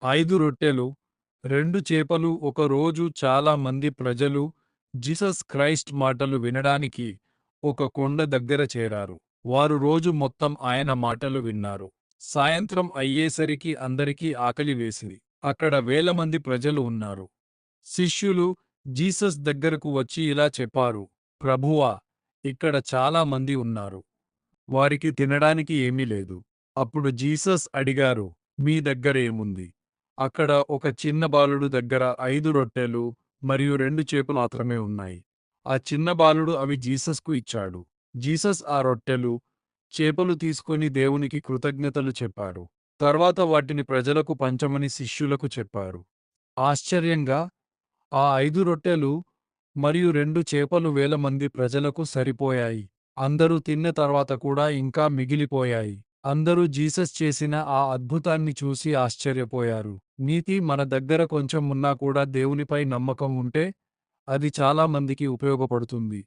5 రొట్టెలు, 2 చేపలు. ఒక రోజు చాలా మంది ప్రజలు జీసస్ క్రైస్ట్ మాటలు వినడానికి ఒక కొండ దగ్గర చేరారు. వారు రోజు మొత్తం ఆయన మాటలు విన్నారు. సాయంత్రం అయ్యేసరికి అందరికీ ఆకలి వేసింది. అక్కడ వేల మంది ప్రజలు ఉన్నారు. శిష్యులు జీసస్ దగ్గరకు వచ్చి ఇలా చెప్పారు: ప్రభువా, ఇక్కడ చాలా మంది ఉన్నారు. వారికి తినడానికి ఏమీ లేదు. అప్పుడు జీసస్ అడిగారు, మీ దగ్గర ఏముంది? అక్కడ ఒక చిన్న బాలుడు దగ్గర 5 రొట్టెలు మరియు 2 చేపలు మాత్రమే ఉన్నాయి. ఆ చిన్న బాలుడు అవి జీసస్కు ఇచ్చాడు. జీసస్ ఆ రొట్టెలు, చేపలు తీసుకొని దేవునికి కృతజ్ఞతలు చెప్పారు. తర్వాత వాటిని ప్రజలకు పంచమని శిష్యులకు చెప్పారు. ఆశ్చర్యంగా, ఆ 5 రొట్టెలు మరియు 2 చేపలు వేల మంది ప్రజలకు సరిపోయాయి. అందరూ తిన్న తర్వాత కూడా ఇంకా మిగిలిపోయాయి. అందరూ జీసస్ చేసిన ఆ అద్భుతాన్ని చూసి ఆశ్చర్యపోయారు. నీతి మన దగ్గర కొంచెం ఉన్నా కూడా దేవునిపై నమ్మకం ఉంటే అది చాలా మందికి ఉపయోగపడుతుంది.